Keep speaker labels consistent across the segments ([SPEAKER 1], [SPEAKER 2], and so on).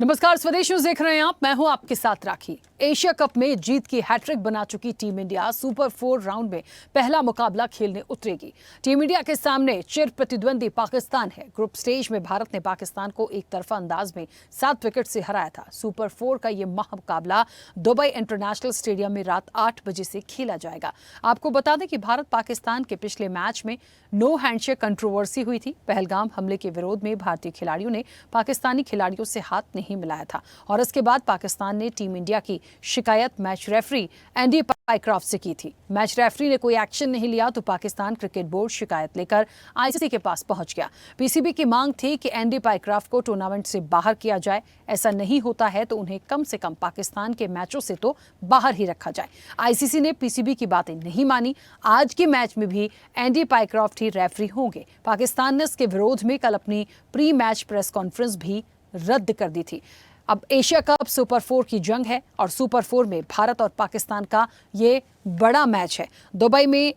[SPEAKER 1] नमस्कार, स्वदेश न्यूज देख रहे हैं आप। मैं हूं आपके साथ राखी। एशिया कप में जीत की हैट्रिक बना चुकी टीम इंडिया सुपर 4 राउंड में पहला मुकाबला खेलने उतरेगी। टीम इंडिया के सामने चिर प्रतिद्वंदी पाकिस्तान है। ग्रुप स्टेज में भारत ने पाकिस्तान को एक तरफा अंदाज में 7 विकेट से हराया था। सुपर 4 का ये मुकाबला दुबई इंटरनेशनल स्टेडियम में रात 8 बजे से खेला जाएगा। आपको बता दें कि भारत पाकिस्तान के पिछले मैच में नो हैंडशेक कंट्रोवर्सी हुई थी। पहलगाम हमले के विरोध में भारतीय खिलाड़ियों ने पाकिस्तानी खिलाड़ियों से हाथ नहीं मिलाया था और इसके बाद पाकिस्तान ने टीम इंडिया की शिकायत मैच रेफरी एंडी पाइक्रॉफ्ट से की थी। मैच रेफरी ने कोई एक्शन नहीं लिया तो पाकिस्तान क्रिकेट बोर्ड शिकायत लेकर आईसीसी के पास पहुंच गया। पीसीबी की मांग थी कि एंडी पाइक्रॉफ्ट को टूर्नामेंट से बाहर किया जाए। ऐसा नहीं होता है तो उन्हें कम से कम पाकिस्तान के मैचों से तो बाहर ही रखा जाए। आईसीसी ने पीसीबी की बातें नहीं मानी। आज के मैच में भी एंडी पाइक्रॉफ्ट ही रेफरी होंगे। पाकिस्तान ने इसके विरोध में कल अपनी प्री मैच प्रेस कॉन्फ्रेंस भी रद्द कर दी थी। अब एशिया कप सुपर 4 की जंग है और सुपर 4 में भारत और पाकिस्तान का ये बड़ा मैच है। दुबई में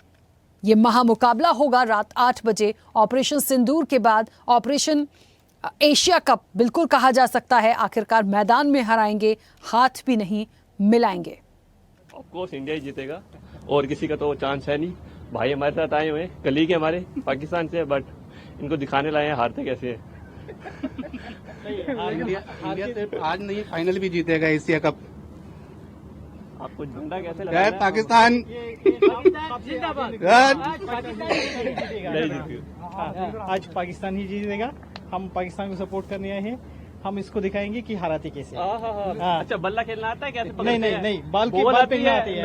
[SPEAKER 1] ये महामुकाबला होगा रात 8 बजे। ऑपरेशन सिंदूर के बाद ऑपरेशन एशिया कप बिल्कुल कहा जा सकता है। आखिरकार मैदान में हराएंगे, हाथ भी नहीं मिलाएंगे।
[SPEAKER 2] ऑफ कोर्स इंडिया ही जीतेगा और किसी का तो चांस है नहीं। भाई हमारे साथ आए हुए कलीग है हमारे पाकिस्तान से, बट इनको दिखाने लाए हैं हारते कैसे है।
[SPEAKER 3] आज नहीं फाइनल भी जीतेगा एशिया कप।
[SPEAKER 2] आपको झंडा कैसे लगा?
[SPEAKER 3] पाकिस्तान
[SPEAKER 4] आज पाकिस्तान ही जीतेगा। हम पाकिस्तान को सपोर्ट करने आए हैं। हम इसको दिखाएंगे कि हराते कैसे।
[SPEAKER 2] अच्छा, बल्ला खेलना आता है कैसे?
[SPEAKER 4] नहीं, बॉल पे नहीं आती है।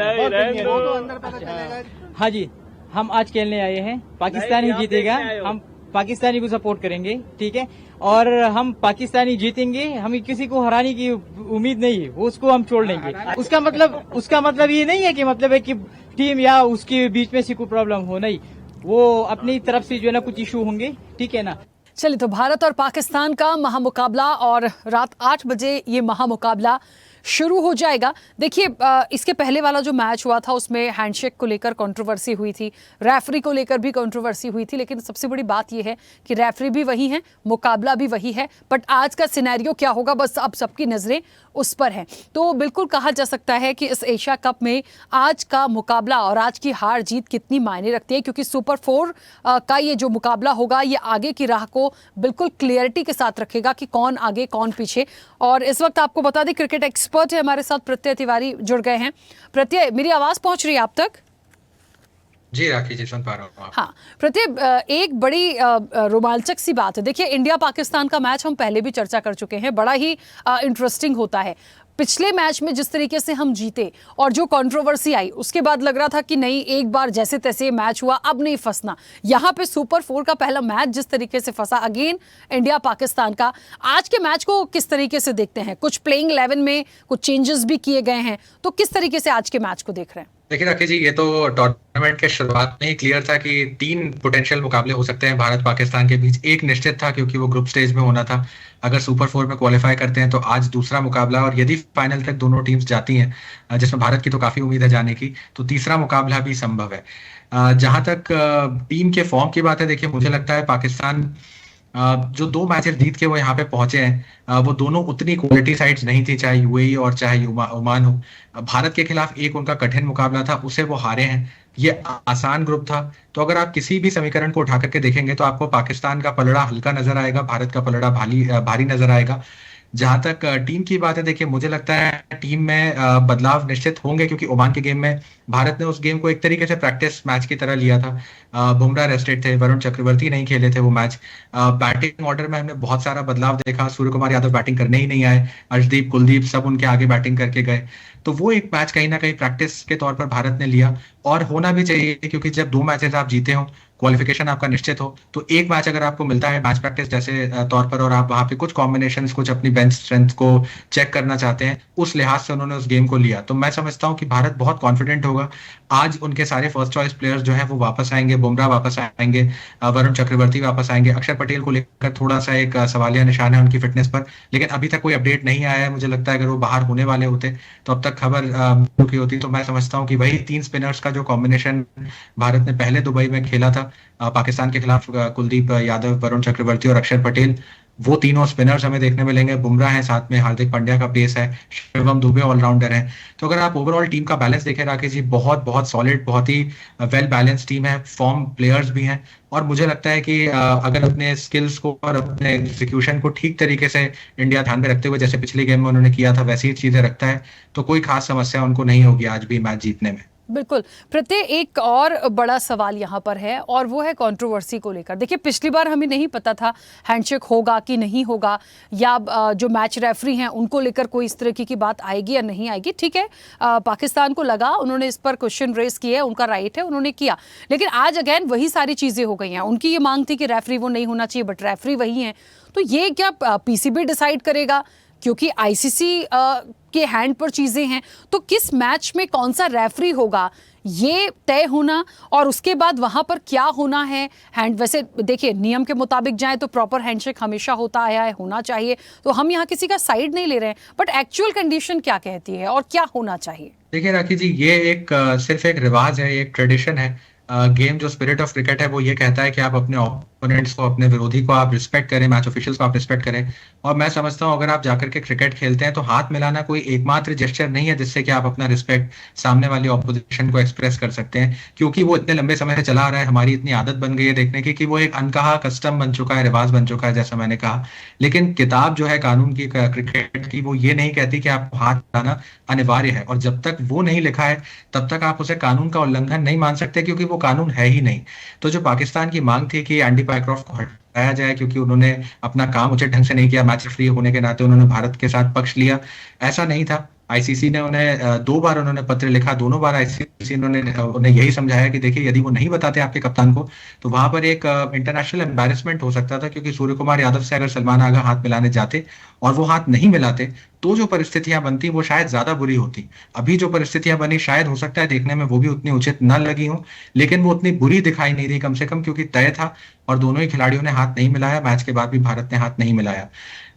[SPEAKER 5] हाँ जी, हम आज खेलने आए हैं। पाकिस्तान ही जीतेगा। हम पाकिस्तानी को सपोर्ट करेंगे, ठीक है। और हम पाकिस्तानी जीतेंगे। हमें किसी को हराने की उम्मीद नहीं है, उसको हम छोड़ लेंगे। उसका मतलब ये नहीं है कि मतलब है कि टीम या उसके बीच में से कोई प्रॉब्लम हो, नहीं। वो अपनी तरफ से जो है ना कुछ इशू होंगे, ठीक है ना।
[SPEAKER 1] चलिए, तो भारत और पाकिस्तान का महामुकाबला और रात 8 बजे ये महामुकाबला शुरू हो जाएगा। देखिए, इसके पहले वाला जो मैच हुआ था उसमें हैंडशेक को लेकर कंट्रोवर्सी हुई थी, रेफरी को लेकर भी कंट्रोवर्सी हुई थी, लेकिन सबसे बड़ी बात यह है कि रेफरी भी वही है, मुकाबला भी वही है। बट आज का सिनेरियो क्या होगा, बस अब सबकी नजरें उस पर है। तो बिल्कुल कहा जा सकता है कि इस एशिया कप में आज का मुकाबला और आज की हार जीत कितनी मायने रखती है, क्योंकि सुपर 4 का ये जो मुकाबला होगा ये आगे की राह को बिल्कुल क्लियरिटी के साथ रखेगा कि कौन आगे कौन पीछे। और इस वक्त आपको बता दें, क्रिकेट एक्सपर्ट है हमारे साथ प्रत्यय तिवारी जुड़ गए हैं। प्रत्यय, मेरी आवाज पहुंच रही है आप तक?
[SPEAKER 6] जी राखी जी, सुन पा रहा हूँ।
[SPEAKER 1] हाँ प्रत्यय, एक बड़ी रोमांचक सी बात है। देखिए, इंडिया पाकिस्तान का मैच हम पहले भी चर्चा कर चुके हैं, बड़ा ही इंटरेस्टिंग होता है। पिछले मैच में जिस तरीके से हम जीते और जो कंट्रोवर्सी आई, उसके बाद लग रहा था कि नहीं, एक बार जैसे तैसे मैच हुआ, अब नहीं फंसना। यहाँ पे सुपर 4 का पहला मैच जिस तरीके से फंसा, अगेन इंडिया पाकिस्तान का। आज के मैच को किस तरीके से देखते हैं? कुछ प्लेइंग 11 में कुछ चेंजेस भी किए गए हैं, तो किस तरीके से आज के मैच को देख रहे हैं?
[SPEAKER 6] देखिए राखी जी, ये तो टूर्नामेंट के शुरुआत में ही क्लियर था कि 3 पोटेंशियल मुकाबले हो सकते हैं भारत पाकिस्तान के बीच। एक निश्चित था क्योंकि वो ग्रुप स्टेज में होना था। अगर सुपर 4 में क्वालिफाई करते हैं तो आज दूसरा मुकाबला, और यदि फाइनल तक दोनों टीम्स जाती हैं, जिसमें भारत की तो काफी उम्मीद है जाने की, तो तीसरा मुकाबला भी संभव है। जहां तक टीम के फॉर्म की बात है, देखिए मुझे लगता है पाकिस्तान जो 2 मैचेस जीत के वो यहाँ पे पहुंचे हैं, वो दोनों उतनी क्वालिटी साइड्स नहीं थी, चाहे यूएई और चाहे ओमान हो। भारत के खिलाफ एक उनका कठिन मुकाबला था, उसे वो हारे हैं। ये आसान ग्रुप था। तो अगर आप किसी भी समीकरण को उठा करके देखेंगे तो आपको पाकिस्तान का पलड़ा हल्का नजर आएगा, भारत का पलड़ा भारी नजर आएगा। जहां तक टीम की बात है, देखिए मुझे लगता है टीम में बदलाव निश्चित होंगे, क्योंकि ओमान के गेम में भारत ने उस गेम को एक तरीके से प्रैक्टिस मैच की तरह लिया था। बुमराह रेस्टेड थे, वरुण चक्रवर्ती नहीं खेले थे वो मैच। बैटिंग ऑर्डर में हमने बहुत सारा बदलाव देखा। सूर्य कुमार यादव बैटिंग करने ही नहीं आए, अर्शदीप, कुलदीप सब उनके आगे बैटिंग करके गए। तो वो एक मैच कहीं ना कहीं प्रैक्टिस के तौर पर भारत ने लिया, और होना भी चाहिए, क्योंकि जब 2 मैचेस आप जीते हो, क्वालिफिकेशन आपका निश्चित हो, तो एक मैच अगर आपको मिलता है मैच प्रैक्टिस जैसे तौर पर, और आप वहां पे कुछ कॉम्बिनेशंस, कुछ अपनी बेंच स्ट्रेंथ को चेक करना चाहते हैं, उस लिहाज से उन्होंने उस गेम को लिया। तो मैं समझता हूं कि भारत बहुत कॉन्फिडेंट होगा। आज उनके सारे फर्स्ट चॉइस प्लेयर्स जो हैं वो वापस आएंगे, बुमराह वापस आएंगे, वरुण चक्रवर्ती वापस आएंगे। अक्षर पटेल को लेकर थोड़ा सा एक सवालिया निशान है उनकी फिटनेस पर, लेकिन अभी तक कोई अपडेट नहीं आया है। मुझे लगता है अगर वो बाहर होने वाले होते तो अब तक खबर की होती। तो मैं समझता हूँ कि वही 3 स्पिनर्स का जो कॉम्बिनेशन भारत ने पहले दुबई में खेला था पाकिस्तान के खिलाफ, कुलदीप यादव, वरुण चक्रवर्ती और अक्षर पटेल, वो तीनों स्पिनर्स हमें देखने मिलेंगे। बुमराह है, साथ में हार्दिक पांड्या का पेस है, शिवम दुबे ऑलराउंडर है। तो अगर आप ओवरऑल टीम का बैलेंस देखें राकेश जी, बहुत बहुत सॉलिड, बहुत ही वेल बैलेंस टीम है, फॉर्म प्लेयर्स भी हैं। और मुझे लगता है कि अगर अपने स्किल्स को और अपने एग्जीक्यूशन को ठीक तरीके से इंडिया ध्यान में रखते हुए, जैसे पिछले गेम में उन्होंने किया था, वैसी ही चीजें रखता है, तो कोई खास समस्या उनको नहीं होगी आज भी मैच जीतने में।
[SPEAKER 1] बिल्कुल। प्रत्येक एक और बड़ा सवाल यहाँ पर है और वो है कंट्रोवर्सी को लेकर। देखिए, पिछली बार हमें नहीं पता था हैंडशेक होगा कि नहीं होगा, या जो मैच रेफरी हैं उनको लेकर कोई इस तरह की बात आएगी या नहीं आएगी। ठीक है, पाकिस्तान को लगा, उन्होंने इस पर क्वेश्चन रेज किया, उनका राइट है, उन्होंने किया। लेकिन आज अगेन वही सारी चीज़ें हो गई हैं। उनकी ये मांग थी कि रेफरी वो नहीं होना चाहिए, बट रेफरी वही हैं। तो ये क्या पीसीबी डिसाइड करेगा, क्योंकि आईसीसी के हैंड पर चीजें हैं, तो किस मैच में कौन सा रेफरी होगा ये तय होना, और उसके बाद वहां पर क्या होना है। हैंड, वैसे देखिए नियम के मुताबिक जाए तो प्रॉपर हैंडशेक हमेशा होता आया है, होना चाहिए, तो हम यहाँ किसी का साइड नहीं ले रहे हैं, बट एक्चुअल कंडीशन क्या कहती है और क्या होना चाहिए।
[SPEAKER 6] देखिए राखी जी, ये एक सिर्फ एक रिवाज है, एक ट्रेडिशन है। गेम जो स्पिरिट ऑफ क्रिकेट है वो ये कहता है कि आप अपने ओपोनेंट्स को, अपने विरोधी को आप रिस्पेक्ट करें, मैच ऑफिशियल्स को आप रिस्पेक्ट करें। और मैं समझता हूँ अगर आप जाकर के क्रिकेट खेलते हैं तो हाथ मिलाना कोई एकमात्र जेस्चर नहीं है जिससे कि आप अपना रिस्पेक्ट सामने वाली ऑपोजिशन को एक्सप्रेस कर सकते हैं, क्योंकि वो इतने लंबे समय से चला आ रहा है। हमारी इतनी आदत बन गई है देखने की कि वो एक अनकहा कस्टम बन चुका है, रिवाज बन चुका है, जैसा मैंने कहा। लेकिन किताब जो है कानून की, क्रिकेट की, वो ये नहीं कहती कि आपको हाथ मिलाना अनिवार्य है, और जब तक वो नहीं लिखा है तब तक आप उसे कानून का उल्लंघन नहीं मान सकते, क्योंकि वो कानून है ही नहीं। तो जो पाकिस्तान की मांग थी कि एंडी पाइक्रॉफ्ट को हटाया जाए क्योंकि उन्होंने अपना काम उचित ढंग से नहीं किया, मैच रेफरी होने के नाते उन्होंने भारत के साथ पक्ष लिया, ऐसा नहीं था। आईसीसी ने उन्हें 2 बार उन्होंने पत्र लिखा, दोनों बार आईसीसी उन्हें यही समझाया कि देखिए यदि वो नहीं बताते आपके कप्तान को तो वहां पर एक इंटरनेशनल एम्बैरेसमेंट हो सकता था, क्योंकि सूर्य कुमार यादव से अगर सलमान आगा हाथ मिलाने जाते और वो हाथ नहीं मिलाते तो जो परिस्थितियां बनती वो शायद ज्यादा बुरी होती। अभी जो परिस्थितियां बनी शायद हो सकता है देखने में वो भी उतनी उचित न लगी हो, लेकिन वो उतनी बुरी दिखाई नहीं रही कम से कम, क्योंकि तय था और दोनों ही खिलाड़ियों ने हाथ नहीं मिलाया। मैच के बाद भी भारत ने हाथ नहीं मिलाया।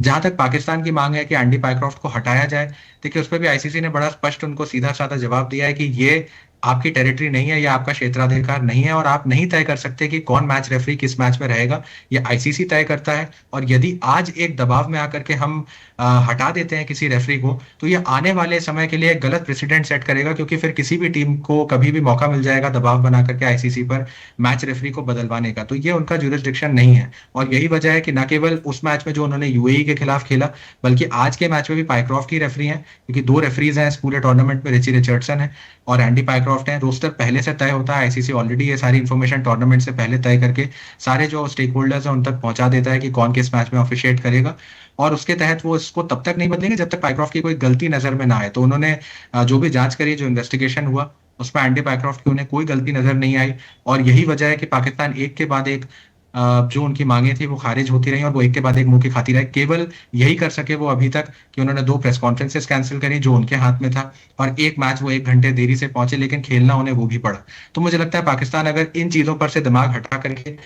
[SPEAKER 6] जहां तक पाकिस्तान की मांग है कि एंडी पाइक्रॉफ्ट को हटाया जाए, देखिए उस पर भी आईसीसी ने बड़ा स्पष्ट उनको सीधा साधा जवाब दिया है कि ये आपकी टेरिटरी नहीं है, या आपका क्षेत्राधिकार नहीं है, और आप नहीं तय कर सकते कि कौन मैच रेफरी किस मैच में रहेगा, ये आईसीसी तय करता है। और यदि आज एक दबाव में आकर के हम हटा देते हैं किसी रेफरी को, तो ये आने वाले समय के लिए एक गलत प्रेसिडेंट सेट करेगा, क्योंकि फिर किसी भी टीम को कभी भी मौका मिल जाएगा दबाव बना करके आईसीसी पर मैच रेफरी को बदलवाने का। तो ये उनका ज्यूरिसडिक्शन नहीं है, और यही वजह है कि न केवल उस मैच में जो उन्होंने यूएई के खिलाफ खेला, बल्कि आज के मैच में भी पाइक्रॉफ्ट ही रेफरी हैं, क्योंकि 2 रेफरीज हैं इस पूरे टूर्नामेंट में, रिची रिचर्डसन है और एंडी पाइक्रॉफ्ट हैं। रोस्टर पहले से तय होता है, आईसीसी ऑलरेडी ये सारी इन्फॉर्मेशन टूर्नामेंट से पहले तय करके सारे जो स्टेक होल्डर्स हैं उन तक पहुंचा देता है कि कौन किस मैच में ऑफिशिएट करेगा, और उसके तहत वो इसको तब तक नहीं बदलेंगे जब तक पाइक्रॉफ्ट की कोई गलती नजर में ना आए। तो उन्होंने जो भी जांच करी, जो इन्वेस्टिगेशन हुआ, उसमें एंडी पाइक्रॉफ्ट की उन्हें कोई गलती नजर नहीं आई, और यही वजह है कि पाकिस्तान एक के बाद एक जो उनकी मांगे थी वो खारिज होती रही, और वो एक के बाद एक मुंह की खाती रहे। केवल यही कर सके वो अभी तक कि उन्होंने 2 प्रेस कॉन्फ्रेंसेस कैंसिल करी जो उनके हाथ में था, और एक मैच वो 1 घंटे देरी से पहुंचे, लेकिन खेलना उन्हें वो भी पड़ा। तो मुझे लगता है पाकिस्तान अगर इन चीजों पर से दिमाग हटा करके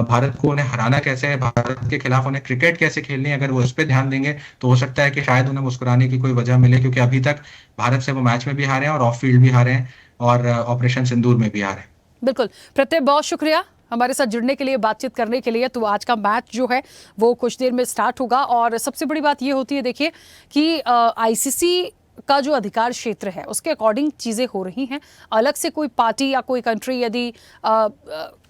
[SPEAKER 6] भारत को उन्हें हराना कैसे है, भारत के खिलाफ उन्हें क्रिकेट कैसे खेलनी है, अगर वो इस पे ध्यान देंगे तो हो सकता है कि शायद उन्हें मुस्कुराने की कोई वजह मिले, क्योंकि अभी तक भारत से वो मैच में भी हारे हैं और ऑफ फील्ड भी हारे हैं और ऑपरेशन सिंदूर में भी हारे हैं।
[SPEAKER 1] बिल्कुल प्रत्यय, बहुत शुक्रिया हमारे साथ जुड़ने के लिए, बातचीत करने के लिए। तो आज का मैच जो है वो कुछ देर में स्टार्ट होगा, और सबसे बड़ी बात ये होती है देखिए कि आईसीसी का जो अधिकार क्षेत्र है उसके अकॉर्डिंग चीज़ें हो रही हैं। अलग से कोई पार्टी या कोई कंट्री यदि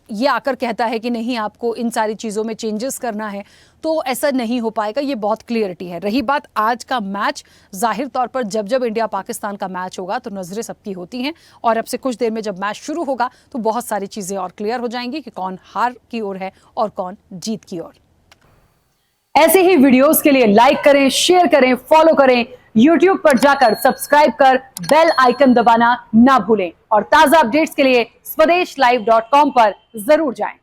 [SPEAKER 1] ये आकर कहता है कि नहीं आपको इन सारी चीज़ों में चेंजेस करना है, तो ऐसा नहीं हो पाएगा, ये बहुत क्लियरिटी है। रही बात आज का मैच, जाहिर तौर पर जब जब इंडिया पाकिस्तान का मैच होगा तो नज़रें सबकी होती हैं, और अब से कुछ देर में जब मैच शुरू होगा तो बहुत सारी चीज़ें और क्लियर हो जाएंगी कि कौन हार की ओर है और कौन जीत की ओर। ऐसे ही वीडियोस के लिए लाइक करें, शेयर करें, फॉलो करें, YouTube पर जाकर सब्सक्राइब कर बेल आइकन दबाना ना भूलें, और ताजा अपडेट्स के लिए swedeshlive.com पर जरूर जाएं।